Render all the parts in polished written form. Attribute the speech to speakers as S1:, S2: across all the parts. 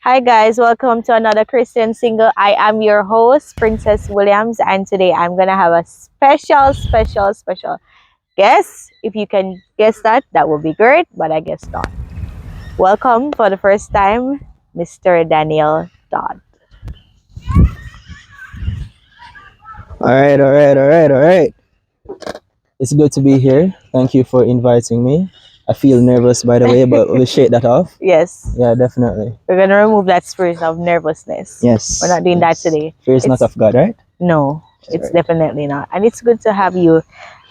S1: Hi guys, welcome to another Christian single. I am your host, Princess Williams, and today I'm gonna have a special guest. If you can guess that, that would be great, but I guess not. Welcome for the first time, Mr. Daniel Dodd.
S2: All right. It's good to be here. Thank you for inviting me. I feel nervous, by the way, but we'll shake that off.
S1: Yes,
S2: Yeah, definitely.
S1: we're gonna remove that spirit of nervousness.
S2: Yes.
S1: We're not doing that
S2: Yes.
S1: today.
S2: Fear is not
S1: It's
S2: of God, right?
S1: no, it's
S2: Right.
S1: definitely not. And it's good to have you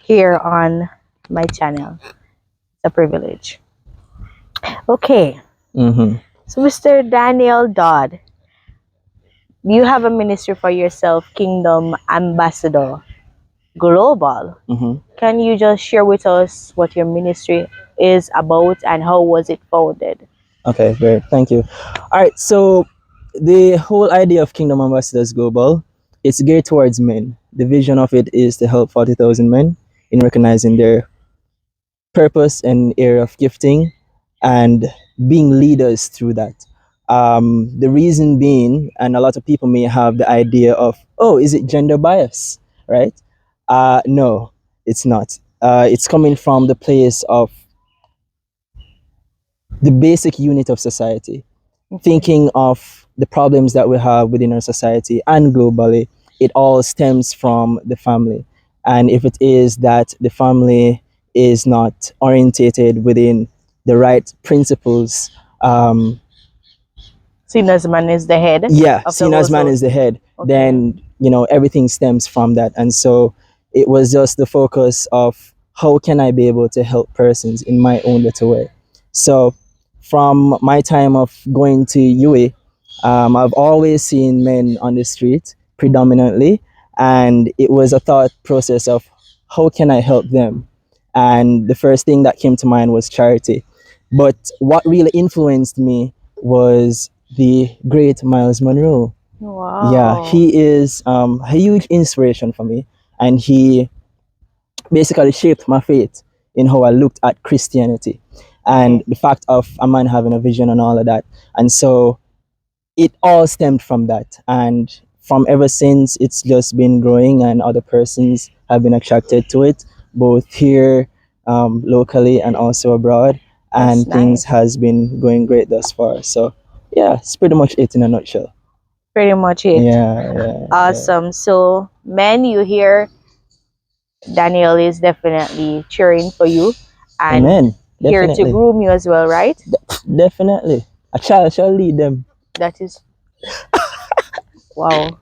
S1: here on my channel. It's a privilege. Okay.
S2: Mm-hmm.
S1: So, Mr. Daniel Dodd, you have a ministry for yourself, Kingdom Ambassador Global.
S2: Mm-hmm.
S1: Can you just share with us what your ministry is about and how was it founded?
S2: Okay, great. Thank you. All right, so the whole idea of Kingdom Ambassadors Global, it's geared towards men. The vision of it is to help 40,000 men in recognizing their purpose and area of gifting and being leaders through that. The reason being, and a lot of people may have the idea of, oh, is it gender bias, right? No, it's not. It's coming from the place of the basic unit of society, thinking of the problems that we have within our society and globally. It all stems from the family. And if it is that the family is not orientated within the right principles,
S1: Seen as man is the head
S2: yeah,
S1: of the
S2: seen as man
S1: household.
S2: is the head,
S1: Okay.
S2: then everything stems from that. And so it was just the focus of how can I be able to help persons in my own little way. So from my time of going to UA, I've always seen men on the street predominantly, and it was a thought process of how can I help them. And the first thing that came to mind was charity. But what really influenced me was the great Miles Monroe. Yeah,
S1: Wow.
S2: he is a huge inspiration for me, and he basically shaped my faith in how I looked at Christianity and
S1: Okay.
S2: the fact of a man having a vision and all of that. And so it all stemmed from that. And from ever since, it's just been growing, and other persons have been attracted to it, both here, locally, and also abroad.
S1: That's
S2: And things
S1: nice.
S2: has been going great thus far. So yeah, it's pretty much it in a nutshell.
S1: Pretty much it.
S2: Yeah.
S1: Awesome. So, men, you hear Daniel is definitely cheering for you and
S2: Amen.
S1: here to
S2: Definitely.
S1: groom you as well, right?
S2: Definitely. A child shall lead them.
S1: That is wow.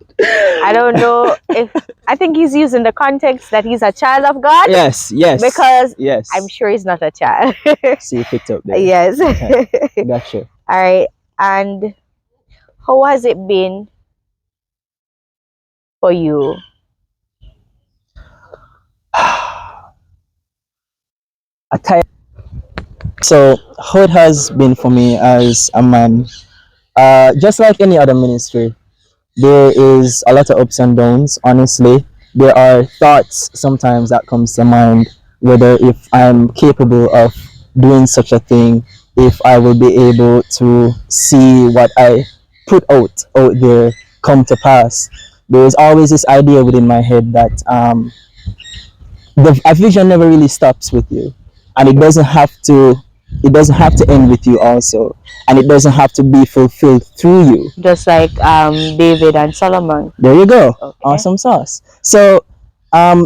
S1: I don't know if I think he's using the context that he's a child of God.
S2: Yes.
S1: Because
S2: yes.
S1: I'm sure he's not a child.
S2: See, you picked up there.
S1: Yes.
S2: Okay. Gotcha.
S1: All right. And how has it been for you?
S2: A time. So, how it has been for me as a man, just like any other ministry, there is a lot of ups and downs. Honestly, there are thoughts sometimes that comes to mind whether if I'm capable of doing such a thing, if I will be able to see what I put out there come to pass. There is always this idea within my head that a vision never really stops with you, and it doesn't have to end with you also, and it doesn't have to be fulfilled through you.
S1: Just like David and Solomon.
S2: There you go.
S1: Okay.
S2: Awesome sauce. So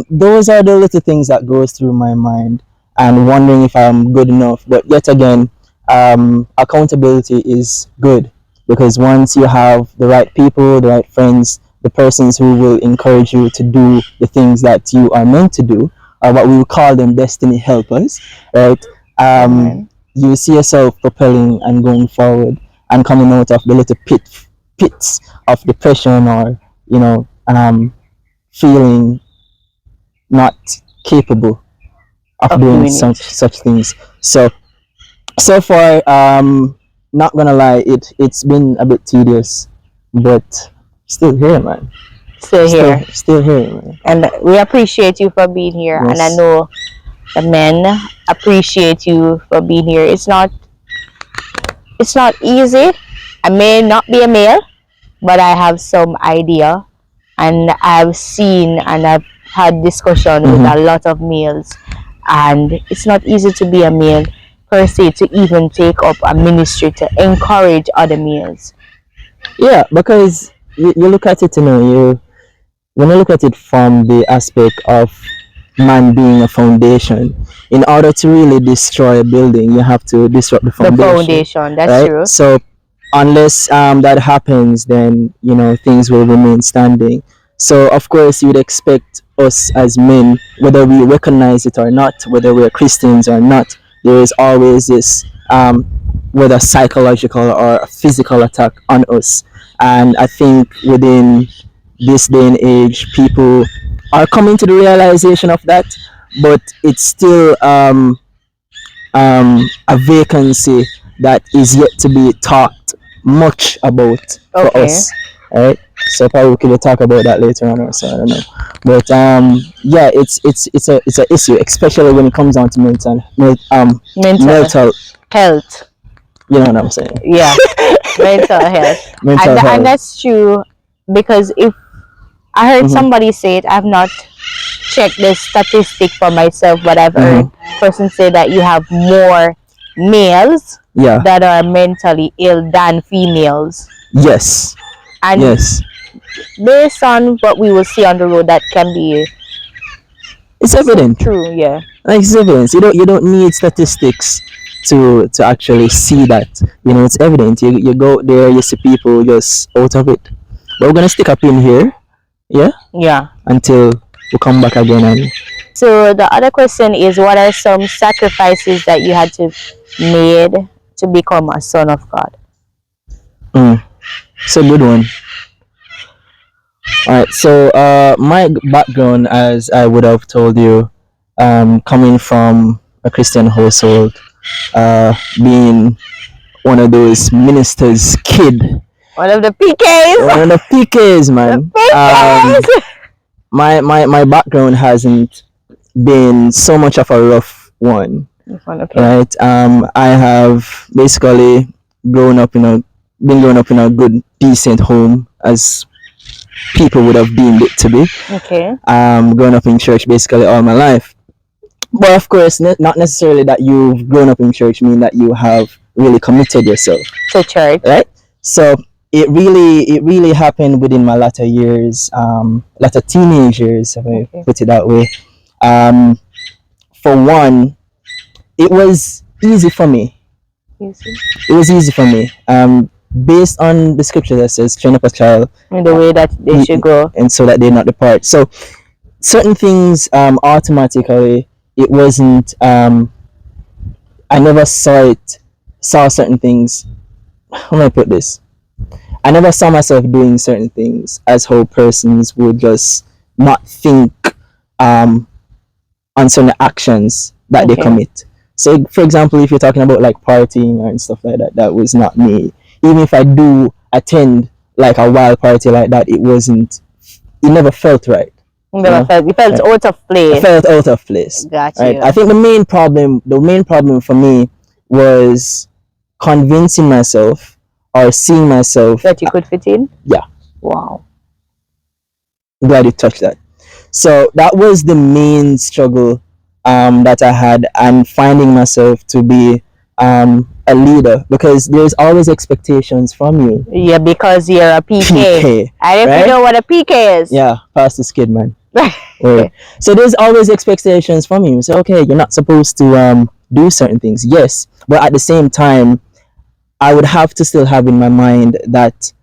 S2: those are the little things that goes through my mind, and wondering if I'm good enough. But yet again, accountability is good, because once you have the right people, the right friends, the persons who will encourage you to do the things that you are meant to do, or what we would call them destiny helpers, right?
S1: Amen.
S2: You see yourself propelling and going forward and coming out of the little pits of depression, or feeling not capable of doing
S1: doing it.
S2: such things. So far, not gonna lie, it's been a bit tedious, but still here, man.
S1: Still here.
S2: Still here, man.
S1: And we appreciate you for being here.
S2: Yes.
S1: And I know the men appreciate you for being here. It's not easy. I may not be a male, but I have some idea, and I've seen and I've had discussion with a lot of males, and it's not easy to be a male per se to even take up a ministry to encourage other males.
S2: Yeah, because you look at it, you when you look at it from the aspect of man being a foundation, in order to really destroy a building, you have to disrupt the
S1: The
S2: foundation,
S1: foundation, that's
S2: right?
S1: true.
S2: So unless that happens, then things will remain standing. So of course you would expect us as men, whether we recognize it or not, whether we're Christians or not, there is always this whether psychological or physical attack on us. And I think within this day and age, people are coming to the realization of that, but it's still a vacancy that is yet to be talked much about for
S1: Okay.
S2: us. Right? So probably we could talk about that later on, or so I don't know. But yeah, it's a issue, especially when it comes down to mental
S1: health.
S2: You know what I'm saying?
S1: Yeah, mental health.
S2: Mental
S1: And
S2: health.
S1: that's true, because if I heard
S2: Mhm.
S1: somebody say it, I've not checked the statistic for myself, but I've heard person say that you have more males
S2: Yeah.
S1: that are mentally ill than females.
S2: Yes.
S1: And
S2: Yes.
S1: based on what we will see on the road, that can be
S2: It's evident.
S1: true. Yeah.
S2: Like it's evidence. You don't need statistics to actually see that. It's evident. You go there, you see people just out of it. But we're gonna stick up in here, yeah,
S1: Yeah.
S2: until we come back again. And
S1: So the other question is, what are some sacrifices that you had to made to become a son of God?
S2: it's a good one. All right. So my background, as I would have told you, coming from a Christian household, being one of those ministers' kid.
S1: One of the PKs.
S2: One of the PKs, man.
S1: The PKs.
S2: My background hasn't been so much of a rough one,
S1: Okay.
S2: right? I have basically been grown up in a good, decent home, as people would have deemed it to be.
S1: Okay.
S2: Grown up in church basically all my life. But of course, not necessarily that you've grown up in church mean that you have really committed yourself
S1: to church,
S2: right? So it really happened within my latter years, latter teenage years, if I put it that way. For one, it was easy for me. It was easy for me. Based on the scripture that says, train up a child
S1: in the way that they should go,
S2: and so that they not depart. So certain things, automatically, it wasn't. I never saw certain things. How do I put this? I never saw myself doing certain things as how persons would just not think on certain actions that they commit. So, for example, if you're talking about like partying and stuff like that, that was not me. Even if I do attend like a wild party like that, it never felt right.
S1: You felt out of place.
S2: I felt out of place.
S1: Gotcha.
S2: Right? I think the main problem for me was convincing myself or seeing myself
S1: that you could fit in.
S2: Yeah.
S1: Wow.
S2: I'm glad you touched that. So that was the main struggle that I had, and finding myself to be a leader, because there's always expectations from you.
S1: Yeah, because you're a PK. And if you know what a PK is.
S2: Yeah, pastor's kid, man. Right. So there's always expectations from you. So okay, you're not supposed to do certain things. Yes, but at the same time, I would have to still have in my mind that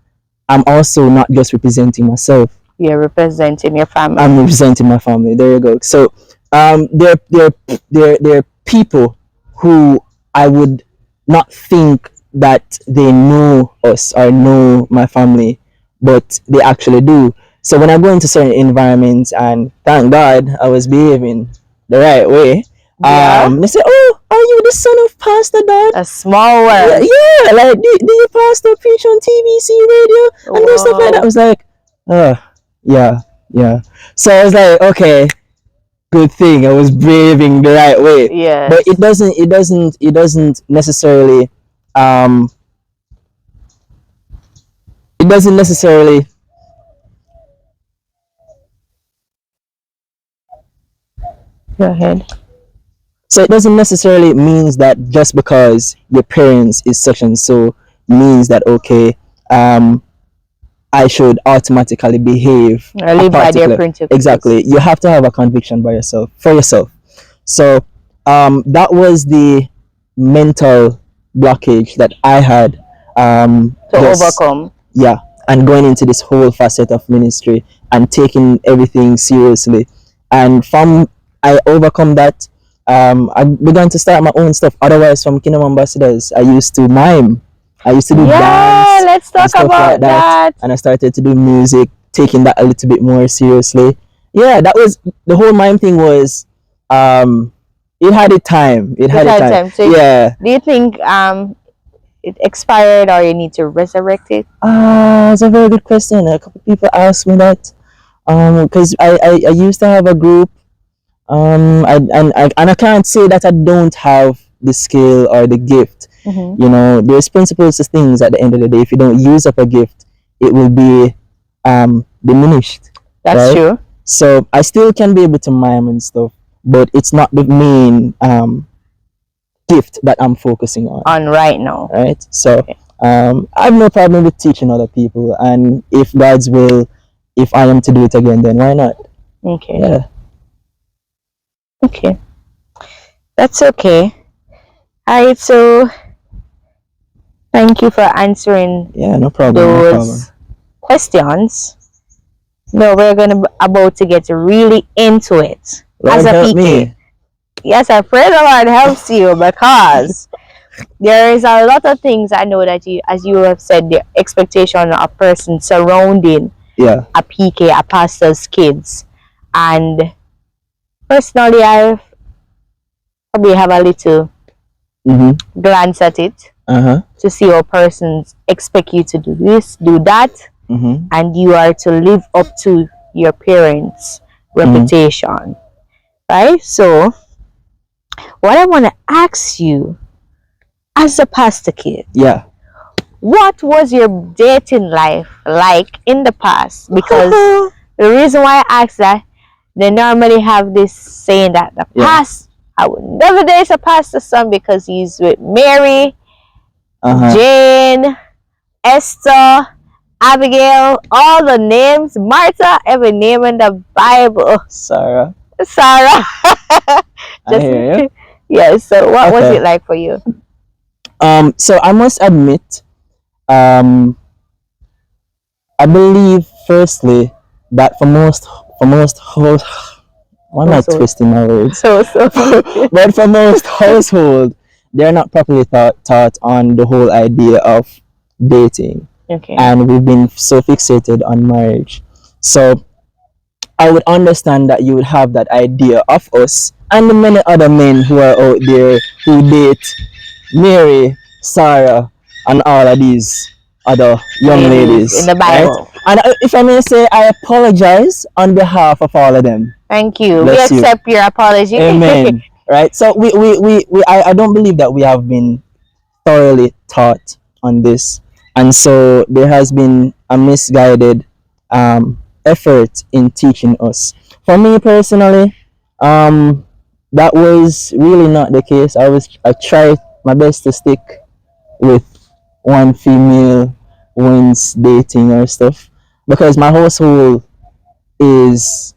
S2: I'm also not just representing myself.
S1: You're representing your family.
S2: I'm representing my family. There you go. So there are people who I would not think that they know us or know my family, but they actually do. So when I go into certain environments, and thank God I was behaving the right way, they say, "Oh, are you the son of Pastor Dodd?"
S1: A small world.
S2: Yeah, like did you pastor preach on TVC radio and stuff like that? I was like, yeah. So I was like, okay, good thing I was behaving the right way.
S1: Yeah.
S2: But it doesn't necessarily it doesn't necessarily
S1: Go ahead.
S2: so it doesn't necessarily means that just because your parents is such and so means that okay, um I should automatically behave
S1: Or
S2: a
S1: live by their
S2: particular.
S1: principles.
S2: Exactly. You have to have a conviction by yourself for yourself. So that was the mental blockage that I had.
S1: To
S2: Just
S1: overcome.
S2: yeah, and going into this whole facet of ministry and taking everything seriously. And from I overcome that, I began to start my own stuff. Otherwise, from Kingdom Ambassadors, I used to mime. I used to do
S1: Yeah,
S2: dance
S1: let's
S2: and
S1: talk
S2: stuff like
S1: about
S2: that.
S1: that.
S2: And I started to do music, taking that a little bit more seriously. Yeah, that was the whole mime thing was it had a time. It
S1: It
S2: had a
S1: had
S2: time.
S1: time. So
S2: Yeah.
S1: do you think it expired or you need to resurrect it?
S2: It's a very good question. A couple people asked me that. Because I used to have a group. And I can't say that I don't have the skill or the gift.
S1: Mm-hmm.
S2: You know, there's principles to things at the end of the day. If you don't use up a gift, it will be diminished.
S1: That's
S2: right?
S1: true.
S2: So I still can be able to mime and stuff, but it's not the main gift that I'm focusing on.
S1: On right now.
S2: Right? So
S1: Okay.
S2: I have no problem with teaching other people, and if God's will, if I am to do it again, then why not?
S1: Okay.
S2: Yeah.
S1: Okay. That's okay. Alright, so thank you for answering
S2: Yeah, no problem. No problem.
S1: those questions. No, we're gonna about to get really into it.
S2: Lord
S1: As a
S2: help
S1: PK.
S2: me.
S1: Yes, I pray the Lord helps you because there is a lot of things I know that you, as you have said, the expectation of a person surrounding
S2: Yeah.
S1: a PK, a pastor's kids. And personally, I probably have a little
S2: Mm-hmm.
S1: glance at it
S2: Uh-huh.
S1: to see how persons expect you to do this, do that,
S2: Mm-hmm.
S1: and you are to live up to your parents' reputation. Right? So, what I want to ask you, as a pastor kid,
S2: Yeah.
S1: what was your dating life like in the past? Because the reason why I ask that, they normally have this saying that the
S2: Yeah.
S1: past, I would never date a pastor's son because he's with Mary,
S2: Uh-huh.
S1: Jane, Esther, Abigail, all the names, Martha, every name in the Bible,
S2: Sarah.
S1: Sarah.
S2: I hear you.
S1: Yeah, so what was
S2: Okay.
S1: it like for you?
S2: So I must admit, I believe firstly that for most why am I
S1: Household.
S2: twisting my words?
S1: So
S2: But for most household, they're not properly taught on the whole idea of dating,
S1: okay.
S2: and we've been so fixated on marriage. So I would understand that you would have that idea of us and the many other men who are out there who date Mary, Sarah, and all of these other young ladies,
S1: in the
S2: right?
S1: Bible.
S2: And if I may say, I apologize on behalf of all of them.
S1: Thank you.
S2: Bless
S1: we
S2: you.
S1: accept your apology.
S2: Amen. Right? So I don't believe that we have been thoroughly taught on this. And so there has been a misguided effort in teaching us. For me personally, that was really not the case. I tried my best to stick with one female once dating or stuff, because my household is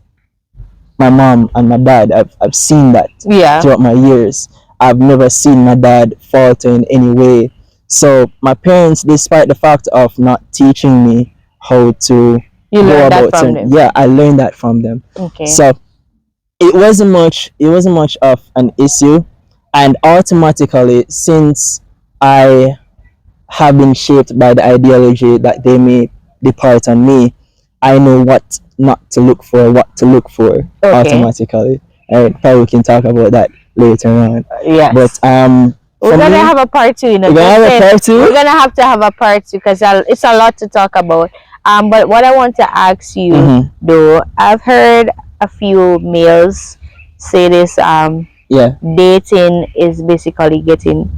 S2: my mom and my dad. I've seen that
S1: Yeah.
S2: throughout my years. I've never seen my dad falter in any way. So my parents, despite the fact of not teaching me how to
S1: You
S2: go
S1: learned that
S2: about
S1: from
S2: certain,
S1: them.
S2: yeah, I learned that from them.
S1: Okay.
S2: So it wasn't much of an issue, and automatically, since I have been shaped by the ideology that they may depart on me, I know what not to look for, what to look for automatically. And probably we can talk about that later on.
S1: Yes.
S2: But
S1: we're gonna have a part two. You know,
S2: we're gonna have a part two?
S1: We're gonna have to have a part two because it's a lot to talk about. But what I want to ask you, though, I've heard a few males say this.
S2: Yeah.
S1: Dating is basically getting,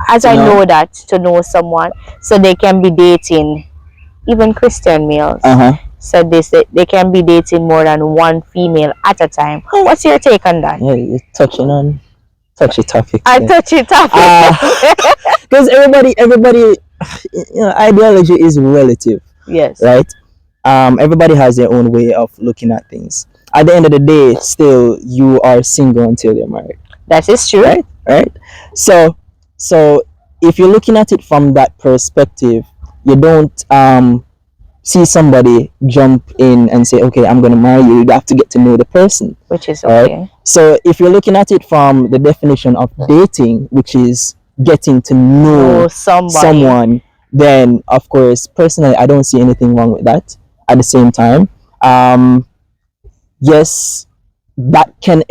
S1: as I
S2: know.
S1: know that, to know someone so they can be dating even Christian males
S2: Uh-huh.
S1: said this, that they can be dating more than one female at a time. What's your take on that?
S2: Yeah, you're touching on touchy topics
S1: I
S2: there.
S1: touch it topic.
S2: Because everybody, ideology is relative,
S1: Yes,
S2: right? Everybody has their own way of looking at things. At the end of the day, still you are single until you're married,
S1: that is true.
S2: right? Right. So, so if you're looking at it from that perspective, you don't see somebody jump in and say, "Okay, I'm gonna marry you." You have to get to know the person,
S1: Which is
S2: right?
S1: okay.
S2: So if you're looking at it from the definition of dating, which is getting to know
S1: Oh, somebody.
S2: someone, then of course, personally, I don't see anything wrong with that. At the same time, um, yes, that can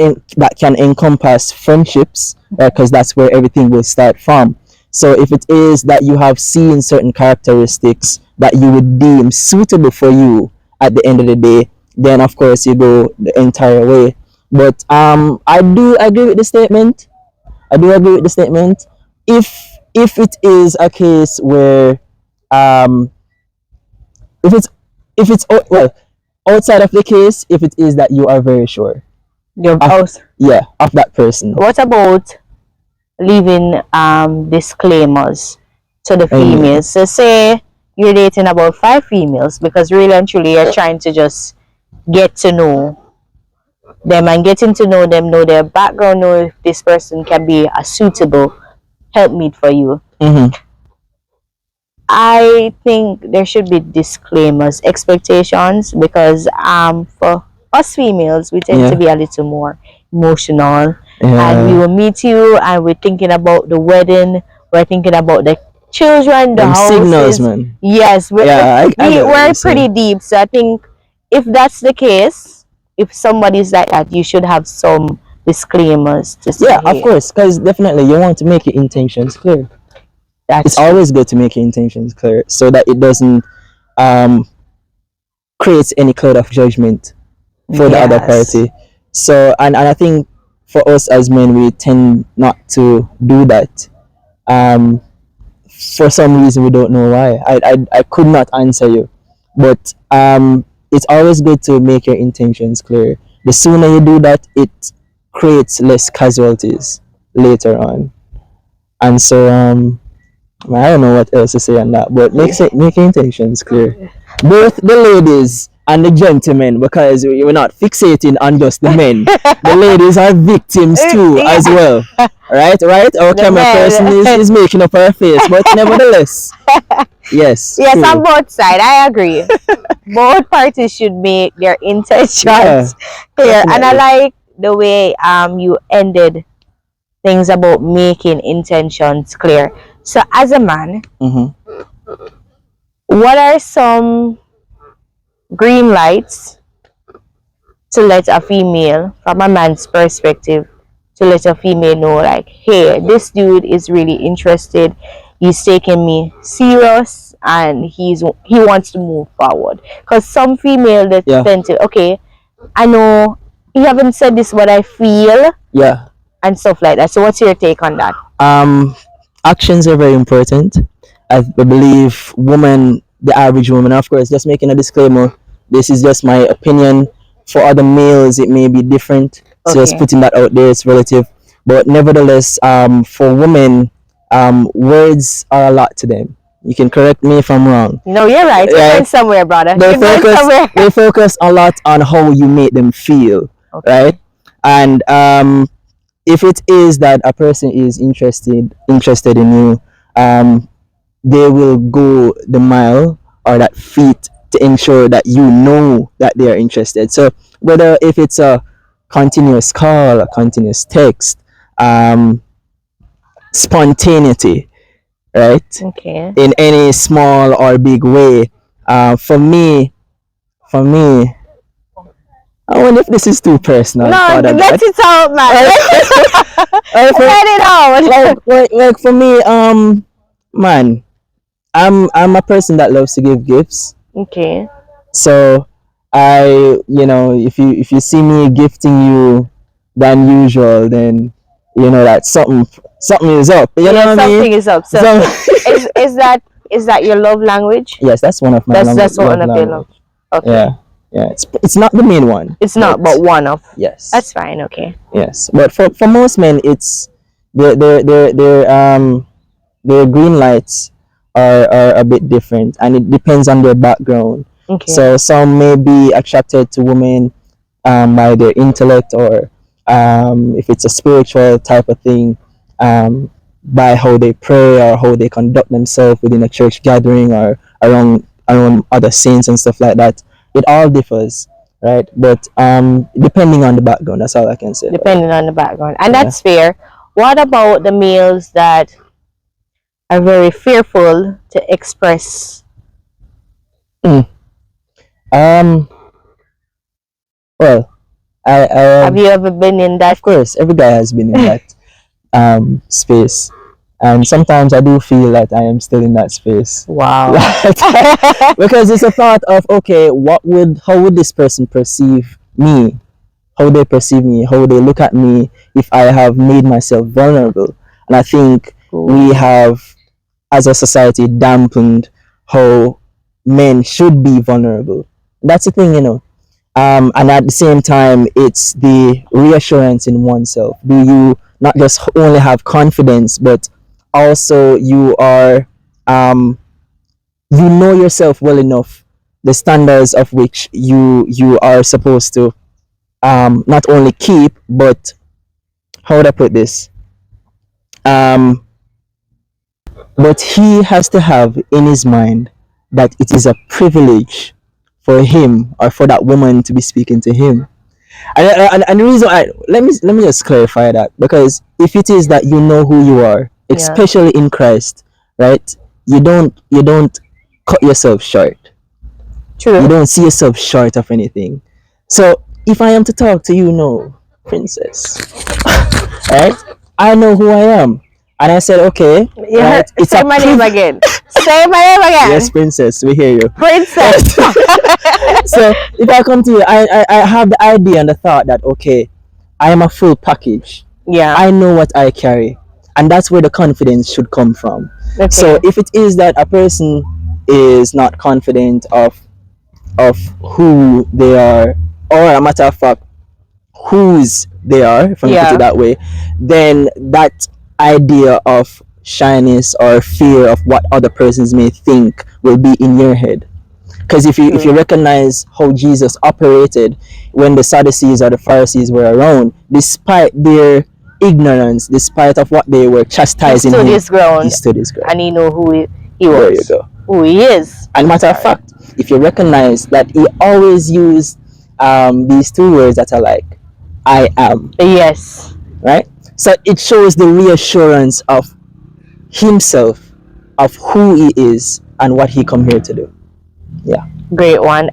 S2: encompass friendships, because that's where everything will start from. So if it is that you have seen certain characteristics that you would deem suitable for you at the end of the day, then of course you go the entire way. But I do agree with the statement. I do agree with the statement. If it is a case where um if it's well, outside of the case, if it is that you are very sure
S1: Your
S2: of,
S1: house.
S2: yeah, of that person.
S1: What about leaving disclaimers to the
S2: Amen.
S1: females? So say you're dating about 5 females because really and truly you're trying to just get to know them and getting to know their background, know if this person can be a suitable helpmeet for you.
S2: Mm-hmm.
S1: I think there should be disclaimers, expectations, because for us females we tend
S2: Yeah.
S1: to be a little more emotional, and we
S2: Yeah.
S1: will meet you and we're thinking about the wedding, we're thinking about the children, the
S2: Them signals,
S1: houses.
S2: man.
S1: Yes,
S2: Yeah, I get what
S1: we're
S2: you're
S1: pretty
S2: saying.
S1: deep. So I think if that's the case, if somebody's like that, you should have some disclaimers to say,
S2: Yeah, of
S1: hey,
S2: course, because definitely you want to make your intentions clear.
S1: that's
S2: It's
S1: true.
S2: always good to make your intentions clear so that it doesn't um create any cloud of judgment for the other
S1: Yes.
S2: party. So and I think for us as men, we tend not to do that. Um, for some reason we don't know why. I could not answer you, but it's always good to make your intentions clear. The sooner you do that, it creates less casualties later on. And so I don't know what else to say on that, but make your intentions clear. Both the ladies and the gentlemen, because we're not fixating on just the men. The ladies are victims too, as well. Right? Our
S1: The
S2: camera
S1: men.
S2: person is making up her face, but nevertheless, yes.
S1: Yes,
S2: true.
S1: on both sides, I agree. Both parties should make their intentions
S2: Yeah,
S1: clear. And I
S2: definitely.
S1: like the way you ended things about making intentions clear. So as a man,
S2: Mm-hmm.
S1: what are some green lights to let a female, from a man's perspective, to let a female know, like, hey, this dude is really interested, he's taking me serious, and he wants to move forward? Because some female that
S2: Yeah.
S1: tend to, okay, I know you haven't said this, but I feel,
S2: Yeah.
S1: and stuff like that. So what's your take on that?
S2: Actions are very important. I believe woman, the average woman, of course, just making a disclaimer, this is just my opinion. For other males, it may be different. So just
S1: Okay.
S2: putting that out there, it's relative. But nevertheless, for women, words are a lot to them. You can correct me if I'm wrong.
S1: No, you're right. You're
S2: Right?
S1: going somewhere, brother.
S2: They
S1: You're going
S2: focus
S1: somewhere.
S2: they focus a lot on how you make them feel,
S1: Okay.
S2: right? And if it is that a person is interested in you, they will go the mile or that feet to ensure that you know that they are interested. So whether if it's a continuous call, a continuous text, spontaneity, right?
S1: Okay.
S2: In any small or big way. For me, I wonder if this is too personal.
S1: No,
S2: Pardon
S1: let
S2: that.
S1: it out, man. Let it out.
S2: Like for me, man, I'm a person that loves to give gifts.
S1: Okay.
S2: So if you see me gifting you than usual, then you know that something is up. You know
S1: Yeah,
S2: what I mean?
S1: something is up. So
S2: So
S1: is that is that your love language?
S2: Yes, that's one of my
S1: That's one
S2: love
S1: of your love.
S2: language.
S1: Okay.
S2: Yeah, yeah. It's not the main one.
S1: It's not, but one of.
S2: Yes.
S1: That's fine. Okay.
S2: Yes, but for most men, it's their green lights are a bit different, and it depends on their background.
S1: Okay.
S2: So some may be attracted to women by their intellect, or if it's a spiritual type of thing, by how they pray or how they conduct themselves within a church gathering or around other saints and stuff like that. It all differs, right? But depending on the background, that's all I can say.
S1: Depending on the background, and
S2: Yeah.
S1: that's fair. What about the males that are very fearful to express?
S2: Um. Well, I
S1: Have you ever been in that?
S2: of course, every guy has been in that space, and sometimes I do feel that I am still in that space.
S1: Wow.
S2: Because it's a thought of, okay, how would this person perceive me? How they perceive me? How they look at me if I have made myself vulnerable? And I think we have, as a society, dampened how men should be vulnerable. That's the thing, and at the same time, it's the reassurance in oneself. Do you not just only have confidence, but also you know yourself well enough, the standards of which you are supposed to not only keep, but how would I put this? Um, but he has to have in his mind that it is a privilege for him or for that woman to be speaking to him. And the reason let me just clarify that, because if it is that you know who you are, especially in Christ, right? You don't cut yourself short.
S1: True.
S2: You don't see yourself short of anything. So if I am to talk to you now, princess, right? I know who I am, and I said, okay,
S1: Yeah.
S2: right? It's
S1: Say my name again. Say my name again.
S2: Yes, princess, we hear you.
S1: Princess.
S2: So if I come to you, I have the idea and the thought that, okay, I am a full package.
S1: Yeah.
S2: I know what I carry, and that's where the confidence should come from.
S1: Okay.
S2: So if it is that a person is not confident of who they are, or a matter of fact, whose they are, if I put it that way, then that idea of shyness or fear of what other persons may think will be in your head. Because if you recognize how Jesus operated when the Sadducees or the Pharisees were around, despite their ignorance, despite of what they were chastising him,
S1: his ground,
S2: he stood his ground.
S1: and he knew who he was.
S2: There you go.
S1: Who he is.
S2: And matter of fact, if you recognize that he always used these two words that are like, I am.
S1: Yes.
S2: Right? So it shows the reassurance of himself, of who he is and what he come here to do. Yeah.
S1: Great one.